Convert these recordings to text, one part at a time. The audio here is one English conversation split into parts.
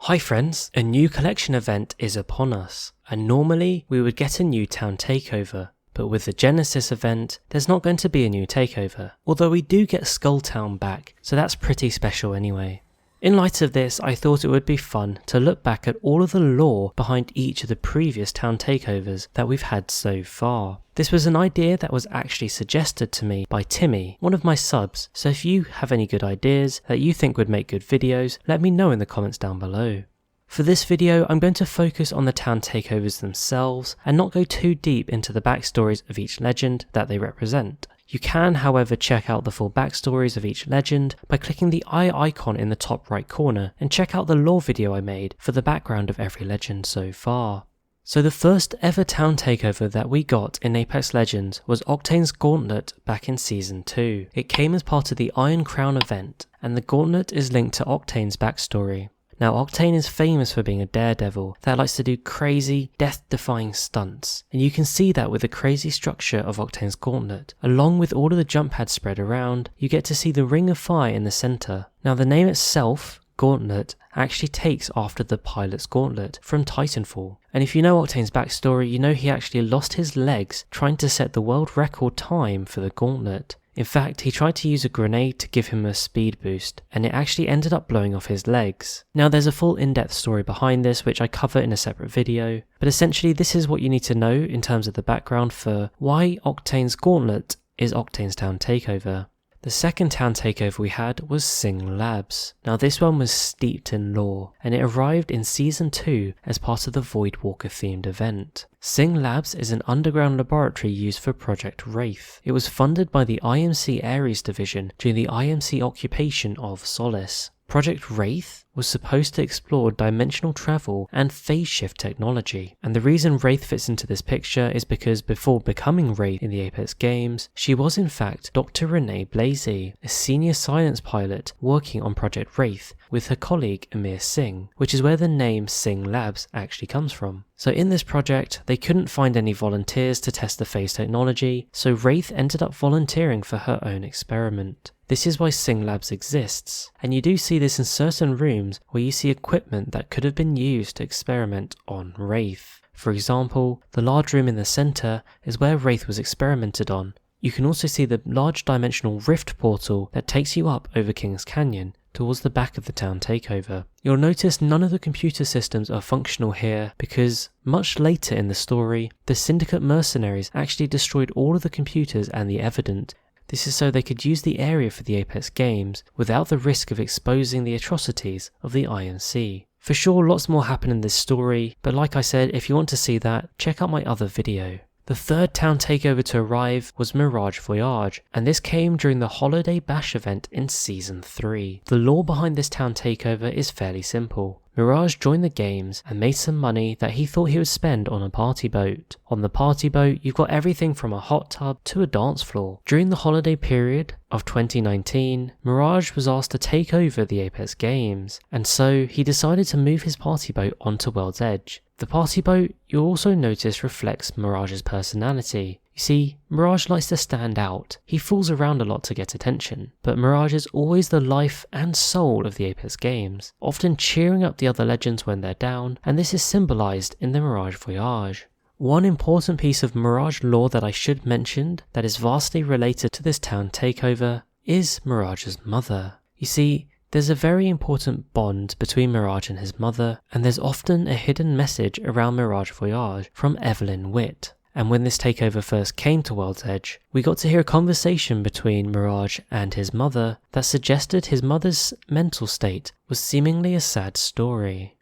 Hi friends, a new collection event is upon us, and normally we would get a new town takeover, but with the Genesis event, there's not going to be a new takeover, although we do get Skulltown back, so that's pretty special anyway. In light of this, I thought it would be fun to look back at all of the lore behind each of the previous town takeovers that we've had so far. This was an idea that was actually suggested to me by Timmy, one of my subs, so if you have any good ideas that you think would make good videos, let me know in the comments down below. For this video, I'm going to focus on the town takeovers themselves and not go too deep into the backstories of each legend that they represent. You can, however, check out the full backstories of each legend by clicking the eye icon in the top right corner and check out the lore video I made for the background of every legend so far. So the first ever town takeover that we got in Apex Legends was Octanes' Gauntlet back in Season 2. It came as part of the Iron Crown event, and the Gauntlet is linked to Octanes' backstory. Now Octane is famous for being a daredevil that likes to do crazy, death-defying stunts, and you can see that with the crazy structure of Octane's Gauntlet. Along with all of the jump pads spread around, you get to see the ring of fire in the centre. Now the name itself, Gauntlet, actually takes after the pilot's gauntlet from Titanfall, and if you know Octane's backstory, you know he actually lost his legs trying to set the world record time for the gauntlet. In fact, he tried to use a grenade to give him a speed boost, and it actually ended up blowing off his legs. Now there's a full in-depth story behind this which I cover in a separate video, but essentially this is what you need to know in terms of the background for why Octane's Gauntlet is Octane's town takeover. The second town takeover we had was Singh Labs. Now this one was steeped in lore, and it arrived in Season 2 as part of the Voidwalker themed event. Singh Labs is an underground laboratory used for Project Wraith. It was funded by the IMC Ares division during the IMC occupation of Solace. Project Wraith was supposed to explore dimensional travel and phase shift technology, and the reason Wraith fits into this picture is because before becoming Wraith in the Apex games, she was in fact Dr. Renee Blasey, a senior science pilot working on Project Wraith with her colleague Amir Singh, which is where the name Singh Labs actually comes from. So in this project, they couldn't find any volunteers to test the phase technology, so Wraith ended up volunteering for her own experiment. This is why Singh Labs exists, and you do see this in certain rooms where you see equipment that could have been used to experiment on Wraith. For example, the large room in the centre is where Wraith was experimented on. You can also see the large dimensional rift portal that takes you up over King's Canyon towards the back of the town takeover. You'll notice none of the computer systems are functional here because much later in the story, the Syndicate mercenaries actually destroyed all of the computers and the Evident. This is so they could use the area for the Apex games without the risk of exposing the atrocities of the IMC. For sure, lots more happen in this story, but like I said, if you want to see that, check out my other video. The third town takeover to arrive was Mirage Voyage, and this came during the Holiday Bash event in Season 3. The lore behind this town takeover is fairly simple. Mirage joined the games and made some money that he thought he would spend on a party boat. On the party boat, you've got everything from a hot tub to a dance floor. During the holiday period of 2019, Mirage was asked to take over the Apex games, and so he decided to move his party boat onto World's Edge. The party boat, you'll also notice, reflects Mirage's personality. You see, Mirage likes to stand out. He fools around a lot to get attention, but Mirage is always the life and soul of the Apex games, often cheering up the other legends when they're down, and this is symbolised in the Mirage Voyage. One important piece of Mirage lore that I should mention that is vastly related to this town takeover is Mirage's mother. You see, there's a very important bond between Mirage and his mother, and there's often a hidden message around Mirage Voyage from Evelyn Witt. And when this takeover first came to World's Edge, we got to hear a conversation between Mirage and his mother that suggested his mother's mental state was seemingly a sad story.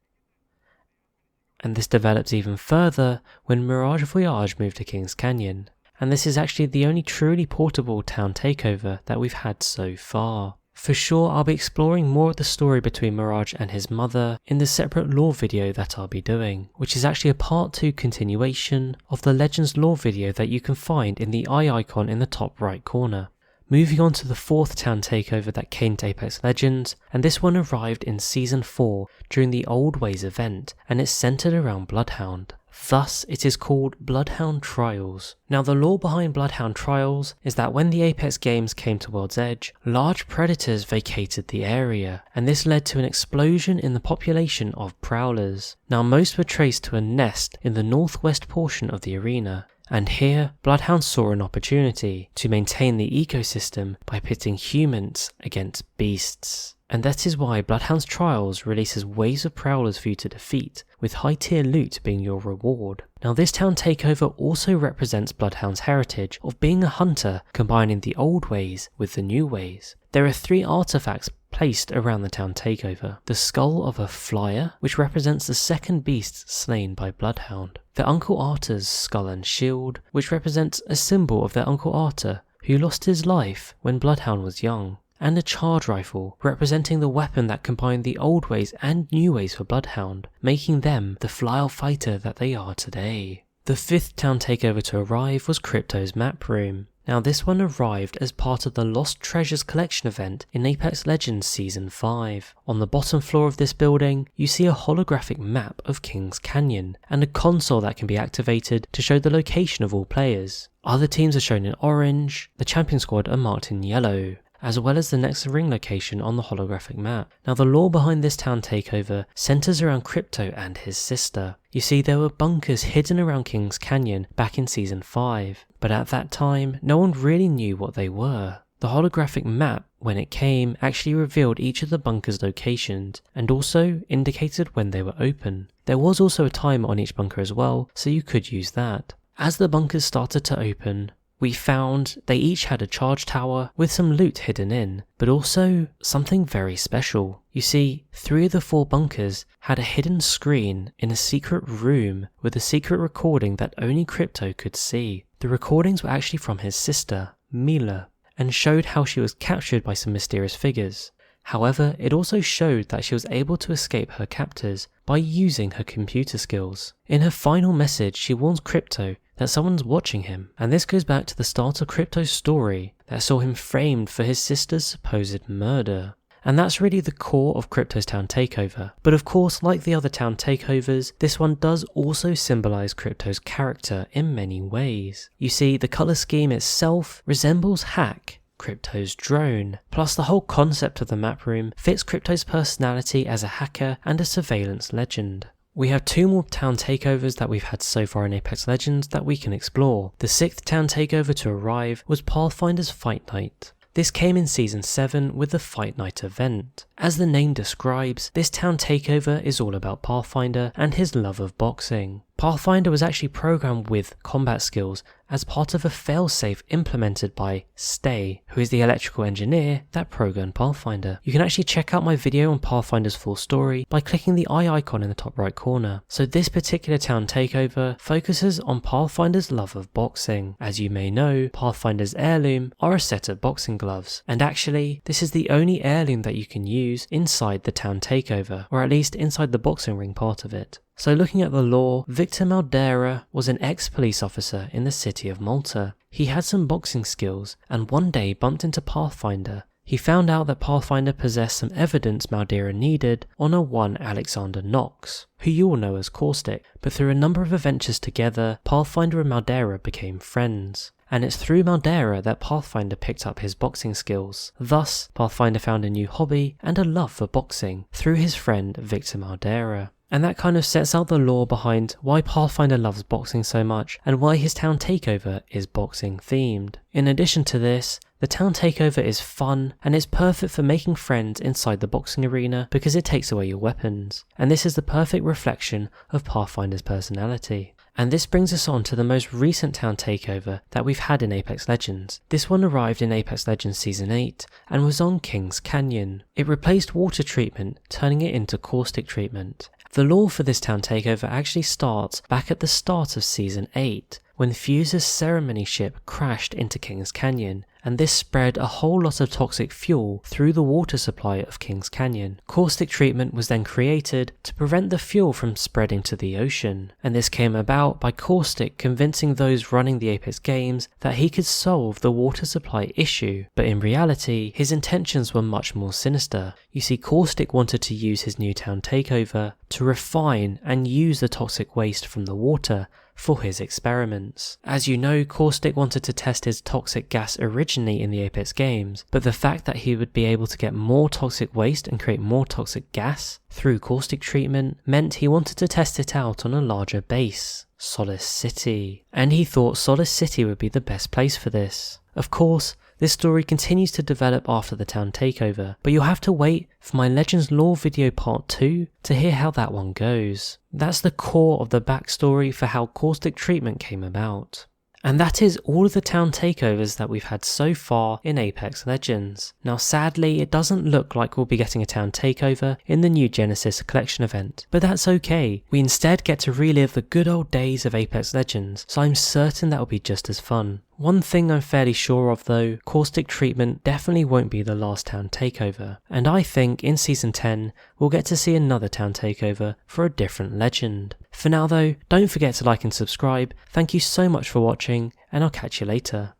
And this develops even further when Mirage Voyage moved to King's Canyon, and this is actually the only truly portable town takeover that we've had so far. For sure, I'll be exploring more of the story between Mirage and his mother in the separate lore video that I'll be doing, which is actually a part 2 continuation of the Legends lore video that you can find in the eye icon in the top right corner. Moving on to the fourth town takeover that came to Apex Legends, and this one arrived in Season 4 during the Old Ways event, and it's centered around Bloodhound. Thus, it is called Bloodhound Trials. Now, the lore behind Bloodhound Trials is that when the Apex games came to World's Edge, large predators vacated the area, and this led to an explosion in the population of prowlers. Now, most were traced to a nest in the northwest portion of the arena, and here, Bloodhound saw an opportunity to maintain the ecosystem by pitting humans against beasts. And that is why Bloodhound's Trials releases waves of prowlers for you to defeat, with high tier loot being your reward. Now, this town takeover also represents Bloodhound's heritage of being a hunter, combining the old ways with the new ways. There are 3 artifacts placed around the town takeover. The skull of a flyer, which represents the second beast slain by Bloodhound. The Uncle Arthur's skull and shield, which represents a symbol of their Uncle Arthur, who lost his life when Bloodhound was young. And a charge rifle, representing the weapon that combined the old ways and new ways for Bloodhound, making them the fly fighter that they are today. The 5th town takeover to arrive was Crypto's map room. Now, this one arrived as part of the Lost Treasures collection event in Apex Legends Season 5. On the bottom floor of this building, you see a holographic map of King's Canyon, and a console that can be activated to show the location of all players. Other teams are shown in orange, the champion squad are marked in yellow, as well as the next ring location on the holographic map. Now, the lore behind this town takeover centers around Crypto and his sister. You see, there were bunkers hidden around King's Canyon back in Season 5, but at that time, no one really knew what they were. The holographic map, when it came, actually revealed each of the bunkers' locations, and also indicated when they were open. There was also a timer on each bunker as well, so you could use that. As the bunkers started to open, we found they each had a charge tower with some loot hidden in, but also something very special. You see, 3 of the 4 bunkers had a hidden screen in a secret room with a secret recording that only Crypto could see. The recordings were actually from his sister, Mila, and showed how she was captured by some mysterious figures. However, it also showed that she was able to escape her captors by using her computer skills. In her final message, she warns Crypto that someone's watching him, and this goes back to the start of Crypto's story that saw him framed for his sister's supposed murder. And that's really the core of Crypto's town takeover. But of course, like the other town takeovers, this one does also symbolize Crypto's character in many ways. You see, the color scheme itself resembles Hack, Crypto's drone, plus the whole concept of the map room fits Crypto's personality as a hacker and a surveillance legend. We have 2 more town takeovers that we've had so far in Apex Legends that we can explore. The 6th town takeover to arrive was Pathfinder's Fight Night. This came in Season 7 with the Fight Night event. As the name describes, this town takeover is all about Pathfinder and his love of boxing. Pathfinder was actually programmed with combat skills as part of a failsafe implemented by Stay, who is the electrical engineer that programmed Pathfinder. You can actually check out my video on Pathfinder's full story by clicking the eye icon in the top right corner. So this particular town takeover focuses on Pathfinder's love of boxing. As you may know, Pathfinder's heirloom are a set of boxing gloves, and actually this is the only heirloom that you can use inside the town takeover, or at least inside the boxing ring part of it. So looking at the lore, Victor Maldera was an ex-police officer in the city of Malta. He had some boxing skills and one day bumped into Pathfinder. He found out that Pathfinder possessed some evidence Maldera needed on a one Alexander Knox, who you all know as Caustic, but through a number of adventures together, Pathfinder and Maldera became friends. And it's through Maldera that Pathfinder picked up his boxing skills. Thus, Pathfinder found a new hobby and a love for boxing through his friend Victor Maldera. And that kind of sets out the lore behind why Pathfinder loves boxing so much and why his town takeover is boxing themed. In addition to this, the town takeover is fun and it's perfect for making friends inside the boxing arena because it takes away your weapons. And this is the perfect reflection of Pathfinder's personality. And this brings us on to the most recent town takeover that we've had in Apex Legends. This one arrived in Apex Legends Season 8 and was on King's Canyon. It replaced water treatment, turning it into caustic treatment. The lore for this town takeover actually starts back at the start of Season 8, when Fuse's ceremony ship crashed into King's Canyon, and this spread a whole lot of toxic fuel through the water supply of Kings Canyon. Caustic treatment was then created to prevent the fuel from spreading to the ocean, and this came about by Caustic convincing those running the Apex games that he could solve the water supply issue, but in reality, his intentions were much more sinister. You see, Caustic wanted to use his new town takeover to refine and use the toxic waste from the water for his experiments. As you know, Caustic wanted to test his toxic gas originally in the Apex games, but the fact that he would be able to get more toxic waste and create more toxic gas through Caustic treatment meant he wanted to test it out on a larger base, Solace City, and he thought Solace City would be the best place for this. Of course, this story continues to develop after the town takeover, but you'll have to wait for my Legends Lore video part 2 to hear how that one goes. That's the core of the backstory for how Caustic treatment came about. And that is all of the town takeovers that we've had so far in Apex Legends. Now sadly, it doesn't look like we'll be getting a town takeover in the new Genesis Collection event, but that's okay. We instead get to relive the good old days of Apex Legends, so I'm certain that will be just as fun. One thing I'm fairly sure of though, Caustic treatment definitely won't be the last town takeover, and I think in Season 10 we'll get to see another town takeover for a different legend. For now though, don't forget to like and subscribe, thank you so much for watching, and I'll catch you later.